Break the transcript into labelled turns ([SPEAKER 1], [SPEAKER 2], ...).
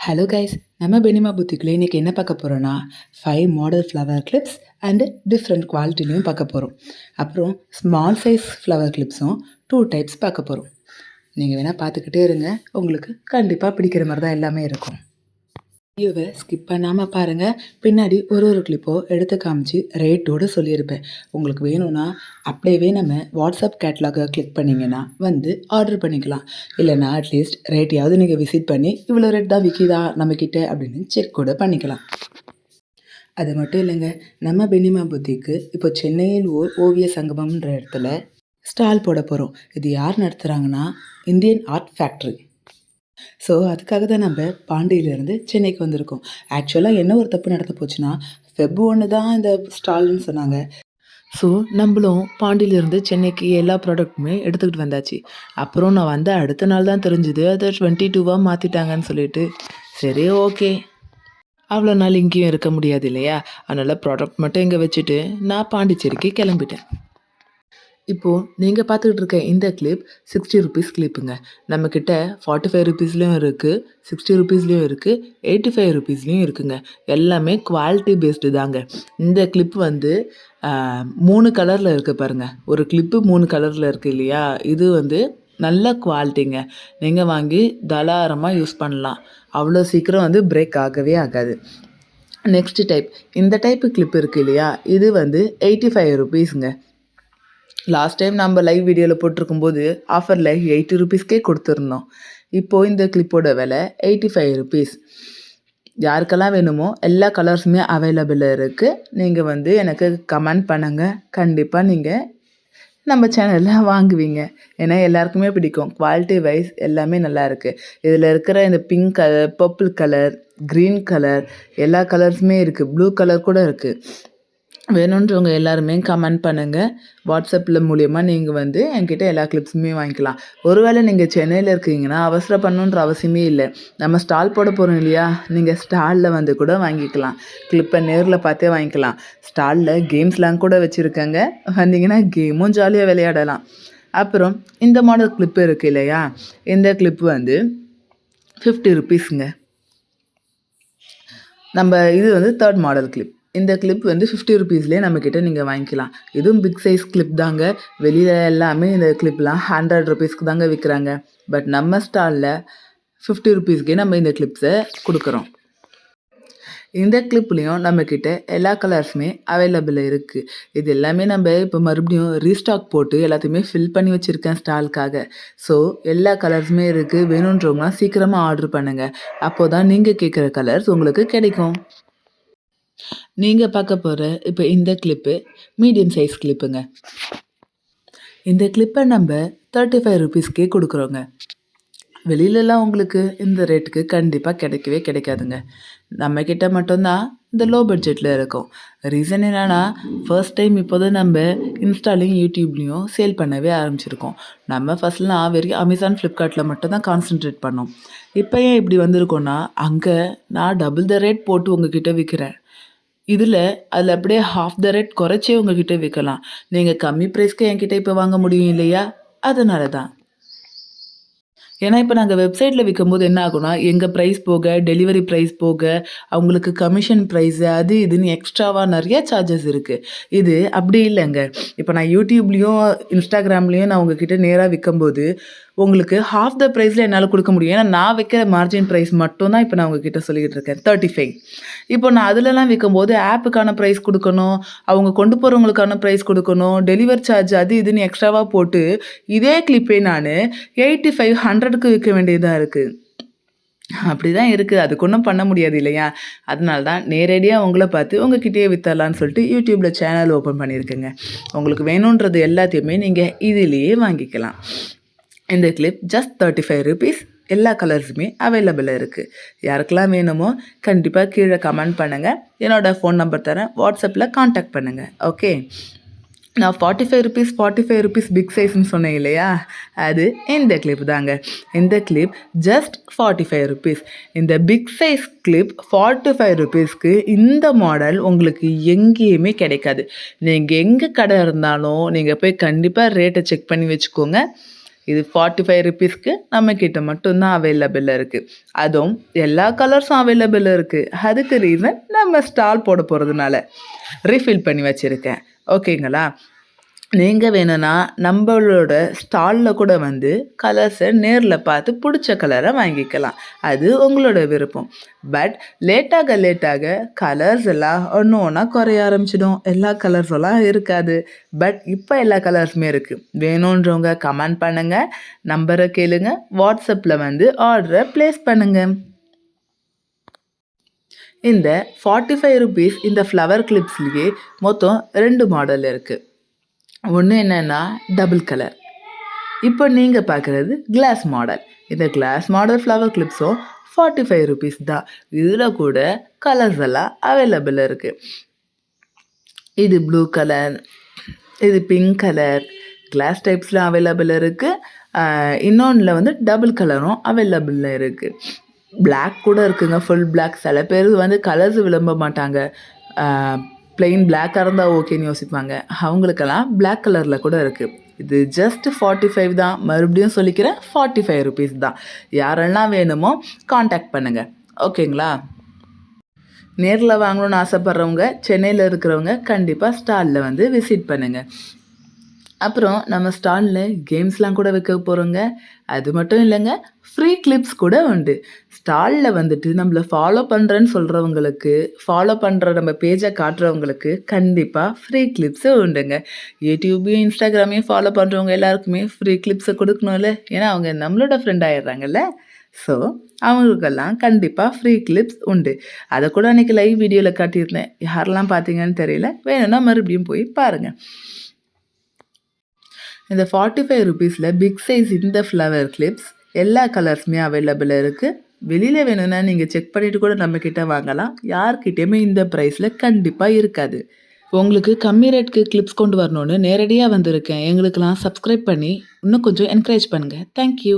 [SPEAKER 1] Hello guys, நம்ம பெனிமா புத்திக்குள்ளே இன்றைக்கி என்ன பார்க்க போகிறோன்னா 5 model flower clips and different குவாலிட்டிலையும் பார்க்க போகிறோம். அப்புறம் ஸ்மால் சைஸ் ஃப்ளவர் கிளிப்ஸும் 2 டைப்ஸ் பார்க்க போகிறோம். நீங்கள் வேணால் பார்த்துக்கிட்டே இருங்க, உங்களுக்கு கண்டிப்பாக பிடிக்கிற மாதிரி தான் எல்லாமே இருக்கும். வீடியோவை ஸ்கிப் பண்ணாமல் பாருங்கள். பின்னாடி ஒரு கிளிப்போ எடுத்து காமிச்சு ரேட்டோடு சொல்லியிருப்பேன். உங்களுக்கு வேணும்னா அப்படியே நம்ம வாட்ஸ்அப் கேட்லாகை கிளிக் பண்ணிங்கன்னா ஆர்டர் பண்ணிக்கலாம். இல்லைனா அட்லீஸ்ட் ரேட்டையாவது நீங்கள் விசிட் பண்ணி இவ்வளோ ரேட் தான் விற்கிதா நம்மக்கிட்ட அப்படின்னு செக் கூட பண்ணிக்கலாம். அது மட்டும் இல்லைங்க, நம்ம பெனிமா புத்திக்கு இப்போ சென்னையில் ஓவிய சங்கமம்ன்ற இடத்துல ஸ்டால் போட போகிறோம். இது யார் நடத்துகிறாங்கன்னா இந்தியன் ஆர்ட் ஃபேக்ட்ரி. ஸோ அதுக்காக தான் நம்ம பாண்டியிலேருந்து சென்னைக்கு வந்திருக்கோம். ஆக்சுவலாக என்ன ஒரு தப்பு நடந்து போச்சுன்னா, Feb 1 தான் இந்த ஸ்டால்னு சொன்னாங்க. ஸோ நம்மளும் பாண்டியிலேருந்து சென்னைக்கு எல்லா ப்ராடக்ட்டுமே எடுத்துக்கிட்டு வந்தாச்சு. அப்புறம் நான் வந்த அடுத்த நாள் தான் தெரிஞ்சுது அதை 22 மாற்றிட்டாங்கன்னு சொல்லிட்டு. சரி, ஓகே, அவ்வளோ நாள் இங்கேயும் இருக்க முடியாது இல்லையா? அதனால் ப்ராடக்ட் மட்டும் இங்கே வச்சுட்டு நான் பாண்டிச்சேரிக்கு கிளம்பிட்டேன். இப்போது நீங்கள் பார்த்துக்கிட்டு இருக்க இந்த கிளிப் 60 ருபீஸ் கிளிப்புங்க. நம்மக்கிட்ட 45 ருபீஸ்லேயும் இருக்குது, 60 ருபீஸ்லேயும் இருக்குது, 85 ருபீஸ்லேயும் இருக்குங்க. எல்லாமே குவாலிட்டி பேஸ்டு தாங்க. இந்த கிளிப் 3 கலரில் இருக்குது பாருங்கள். ஒரு கிளிப்பு 3 கலரில் இருக்குது இல்லையா? இது நல்ல குவாலிட்டிங்க. நீங்கள் வாங்கி தாராளமாக யூஸ் பண்ணலாம். அவ்வளோ சீக்கிரம் பிரேக் ஆகவே ஆகாது. நெக்ஸ்ட் டைப், இந்த டைப்பு கிளிப் இருக்குது இல்லையா? இது 85 ருபீஸுங்க. லாஸ்ட் டைம் நம்ம லைவ் வீடியோவில் போட்டிருக்கும்போது ஆஃபரில் 80 ருபீஸ்க்கே கொடுத்துருந்தோம். இப்போது இந்த கிளிப்போட விலை 85 ருபீஸ். யாருக்கெல்லாம் வேணுமோ எல்லா கலர்ஸுமே அவைலபிளாக இருக்குது. நீங்கள் எனக்கு கமெண்ட் பண்ணுங்கள். கண்டிப்பாக நீங்கள் நம்ம சேனலில் வாங்குவீங்க. ஏன்னா எல்லாருக்குமே பிடிக்கும். குவாலிட்டி வைஸ் எல்லாமே நல்லா இருக்குது. இதில் இருக்கிற இந்த pink colour, purple colour, green colour, எல்லா கலர்ஸுமே இருக்குது. ப்ளூ கலர் கூட இருக்குது. வேணுன்றவங்க எல்லாருமே கமெண்ட் பண்ணுங்கள். வாட்ஸ்அப்பில் மூலியமாக நீங்கள் என்கிட்ட எல்லா கிளிப்ஸுமே வாங்கிக்கலாம். ஒருவேளை நீங்கள் சென்னையில் இருக்கீங்கன்னா அவசரப்படணுன்ற அவசியமே இல்லை. நம்ம ஸ்டால் போட போகிறோம் இல்லையா? நீங்கள் ஸ்டாலில் கூட வாங்கிக்கலாம். கிளிப்பை நேரில் பார்த்தே வாங்கிக்கலாம். ஸ்டாலில் கேம்ஸ்லாம் கூட வச்சுருக்கேங்க. வந்தீங்கன்னா கேமும் ஜாலியாக விளையாடலாம். அப்புறம் இந்த மாடல் கிளிப்பு இருக்குது இல்லையா? இந்த கிளிப்பு 50 ருபீஸுங்க. நம்ம இது 3rd மாடல் கிளிப். இந்த கிளிப் 50 ருபீஸ்லேயே நம்மக்கிட்ட நீங்கள் வாங்கிக்கலாம். இதுவும் பிக் சைஸ் கிளிப் தாங்க. வெளியில் எல்லாமே இந்த கிளிப்லாம் 100 ருபீஸ்க்கு தாங்க விற்கிறாங்க. பட் நம்ம ஸ்டாலில் 50 ருபீஸ்க்கே நம்ம இந்த கிளிப்ஸை கொடுக்குறோம். இந்த கிளிப்லேயும் நம்மக்கிட்ட எல்லா கலர்ஸுமே அவைலபிள் இருக்குது. இது எல்லாமே நம்ம இப்போ மறுபடியும் ரீஸ்டாக் போட்டு எல்லாத்தையுமே ஃபில் பண்ணி வச்சுருக்கேன் ஸ்டாலுக்காக. ஸோ எல்லா கலர்ஸுமே இருக்குது. வேணுன்றவங்களாம் சீக்கிரமாக ஆர்டர் பண்ணுங்கள். அப்போ தான் நீங்கள் கேட்குற கலர்ஸ் உங்களுக்கு கிடைக்கும். நீங்கள் பார்க்க போகிற இப்போ இந்த கிளிப்பு மீடியம் சைஸ் கிளிப்புங்க. இந்த கிளிப்பை நம்ம 35 ருபீஸ்க்கே கொடுக்குறோங்க. வெளியிலலாம் உங்களுக்கு இந்த ரேட்டுக்கு கண்டிப்பாக கிடைக்கவே கிடைக்காதுங்க. நம்மக்கிட்ட மட்டும்தான் இந்த லோ பட்ஜெட்டில் இருக்கும். ரீசன் என்னென்னா, ஃபர்ஸ்ட் டைம் இப்போ தான் நம்ம இன்ஸ்டாலையும் யூடியூப்லேயும் சேல் பண்ணவே ஆரம்பிச்சிருக்கோம். நம்ம ஃபஸ்ட்லாம் வெறும் அமேசான், ஃப்ளிப்கார்ட்டில் மட்டும்தான் கான்சென்ட்ரேட் பண்ணோம். இப்போ ஏன் இப்படி வந்திருக்கோன்னா, அங்கே நான் டபுள் த ரேட் போட்டு உங்ககிட்ட விற்கிறேன். அதில் அப்படியே half த ரேட் குறைச்சே உங்ககிட்ட விற்கலாம். நீங்கள் கம்மி ப்ரைஸ்க்கு என்கிட்ட இப்போ வாங்க முடியும் இல்லையா? அதனால தான். ஏன்னா இப்போ நாங்கள் வெப்சைட்டில் விற்கும்போது என்ன ஆகும்னா, எங்கள் ப்ரைஸ் போக, டெலிவரி ப்ரைஸ் போக, அவங்களுக்கு கமிஷன் ப்ரைஸு அது இதுன்னு எக்ஸ்ட்ராவாக நிறைய சார்ஜஸ் இருக்குது. இது அப்படி இல்லைங்க. இப்போ நான் யூடியூப்லேயும் இன்ஸ்டாகிராம்லேயும் நான் உங்ககிட்ட நேராக விற்கும்போது உங்களுக்கு half த ப்ரைஸில் என்னால் கொடுக்க முடியும். ஏன்னா நான் வைக்கிற மார்ஜின் ப்ரைஸ் மட்டும் தான் இப்போ நான் உங்ககிட்ட சொல்லிக்கிட்டு இருக்கேன், 35. இப்போ நான் அதிலலாம் விற்கும்போது ஆப்புக்கான ப்ரைஸ் கொடுக்கணும், அவங்க கொண்டு போகிறவங்களுக்கான ப்ரைஸ் கொடுக்கணும், டெலிவரி சார்ஜ் அது இதுன்னு எக்ஸ்ட்ராவாக போட்டு இதே கிளிப்பே நான் 85, 100க்கு விற்க வேண்டியதாக இருக்குது. அப்படி தான் இருக்குது. அதுக்கு ஒன்றும் பண்ண முடியாது இல்லையா? அதனால தான் நேரடியாக உங்களை பார்த்து உங்ககிட்டயே விற்றலான்னு சொல்லிட்டு யூடியூப்பில் சேனல் ஓப்பன் பண்ணியிருக்கேங்க. உங்களுக்கு வேணுன்றது எல்லாத்தையுமே நீங்கள் இதிலேயே வாங்கிக்கலாம். இந்த கிளிப் ஜஸ்ட் 35 ருபீஸ். எல்லா கலர்ஸுமே அவைலபிளாக இருக்குது. யாருக்கெல்லாம் வேணுமோ கண்டிப்பாக கீழே கமெண்ட் பண்ணுங்கள். என்னோடய ஃபோன் நம்பர் தரேன், வாட்ஸ்அப்பில் காண்டாக்ட் பண்ணுங்கள். ஓகே, நான் 45 ருபீஸ் பிக் சைஸ்ன்னு சொன்னேன் இல்லையா? அது இந்த கிளிப் தாங்க. இந்த கிளிப் ஜஸ்ட் 45 ருபீஸ். இந்த பிக் சைஸ் கிளிப் 45 ருபீஸ்க்கு இந்த மாடல் உங்களுக்கு எங்கேயுமே கிடைக்காது. நீங்கள் எங்கே கடை இருந்தாலும் நீங்கள் போய் கண்டிப்பாக ரேட்டை செக் பண்ணி வச்சுக்கோங்க. இது 45 ருபீஸ்க்கு நம்மக்கிட்ட மட்டும்தான் அவைலபிள் இருக்குது. அதுவும் எல்லா கலர்ஸும் அவைலபிள் இருக்குது. அதுக்கு ரீசன் நம்ம ஸ்டால் போட போகிறதுனால ரீஃபில் பண்ணி வச்சுருக்கேன். ஓகேங்களா? நீங்கள் வேணும்னா நம்மளோட ஸ்டாலில் கூட வந்து கலர்ஸை நேரில் பார்த்து பிடிச்ச கலரை வாங்கிக்கலாம். அது உங்களோட விருப்பம். பட் லேட்டாக கலர்ஸ் எல்லாம் ஒன்று ஒன்றா குறைய ஆரம்பிச்சிடும். எல்லா கலர்ஸ் எல்லாம் இருக்காது. பட் இப்போ எல்லா கலர்ஸுமே இருக்குது. வேணுன்றவங்க கமெண்ட் பண்ணுங்கள், நம்பரை கேளுங்க, வாட்ஸ்அப்பில் வந்து ஆர்டரை ப்ளேஸ் பண்ணுங்கள். இந்த 45 ருபீஸ் இந்த ஃப்ளவர் கிளிப்ஸ்லேயே மொத்தம் 2 மாடல் இருக்குது. ஒன்று என்னென்னா டபுள் கலர். இப்போ நீங்கள் பார்க்குறது கிளாஸ் மாடல். இந்த கிளாஸ் மாடல் ஃப்ளவர் கிளிப்ஸும் 45 ருபீஸ் தான். இதில் கூட கலர்ஸ் எல்லாம் அவைலபிள் இருக்குது. இது ப்ளூ கலர், இது பிங்க் கலர், கிளாஸ் டைப்ஸில் அவைலபிள் இருக்குது. இன்னொன்றில் வந்து டபுள் கலரும் அவைலபிளில் இருக்குது. பிளாக் கூட இருக்குங்க, ஃபுல் பிளாக். சில பேர் வந்து கலர்ஸ் விரும்ப மாட்டாங்க, பிளெயின் பிளாக்காக இருந்தால் ஓகேன்னு யோசிப்பாங்க. அவங்களுக்கெல்லாம் பிளாக் கலரில் கூட இருக்குது. இது ஜஸ்ட் 45 தான். மறுபடியும் சொல்லிக்கிறேன், 45 ருபீஸ் தான். யாரெல்லாம் வேணுமோ காண்டாக்ட் பண்ணுங்கள். ஓகேங்களா? நேரில் வாங்கணுன்னு ஆசைப்பட்றவங்க, சென்னையில் இருக்கிறவங்க கண்டிப்பாக ஸ்டாலில் வந்து விசிட் பண்ணுங்கள். அப்புறம் நம்ம ஸ்டாலில் கேம்ஸ்லாம் கூட வைக்க போகிறோங்க. அது மட்டும் இல்லைங்க, ஃப்ரீ கிளிப்ஸ் கூட உண்டு. ஸ்டாலில் வந்துட்டு நம்மளை ஃபாலோ பண்ணுறேன்னு சொல்கிறவங்களுக்கு, ஃபாலோ பண்ணுற நம்ம பேஜை காட்டுறவங்களுக்கு கண்டிப்பாக ஃப்ரீ கிளிப்ஸு உண்டுங்க. யூடியூபையும் இன்ஸ்டாகிராமையும் ஃபாலோ பண்ணுறவங்க எல்லாருக்குமே ஃப்ரீ கிளிப்ஸை கொடுக்கணும்ல. ஏன்னா அவங்க நம்மளோட ஃப்ரெண்ட் ஆயிடுறாங்கல்ல. ஸோ அவங்களுக்கெல்லாம் கண்டிப்பாக ஃப்ரீ கிளிப்ஸ் உண்டு. அதை கூட அன்றைக்கி லைவ் வீடியோவில் காட்டியிருந்தேன். யாரெல்லாம் பார்த்தீங்கன்னு தெரியல, வேணும்னா மறுபடியும் போய் பாருங்கள். இந்த 45 ருபீஸில் பிக் சைஸ் இந்த ஃப்ளவர் கிளிப்ஸ் எல்லா கலர்ஸுமே அவைலபிள் இருக்குது. வெளியில் வேணும்னா நீங்கள் செக் பண்ணிவிட்டு கூட நம்மக்கிட்ட வாங்கலாம். யார்கிட்டையுமே இந்த ப்ரைஸில் கண்டிப்பாக இருக்காது. உங்களுக்கு கம்மி ரேட்க்கு கிளிப்ஸ் கொண்டு வரணும்னு நேரடியாக வந்திருக்கேன். எங்களுக்கெல்லாம் சப்ஸ்கிரைப் பண்ணி இன்னும் கொஞ்சம் என்கரேஜ் பண்ணுங்கள். தேங்க்யூ.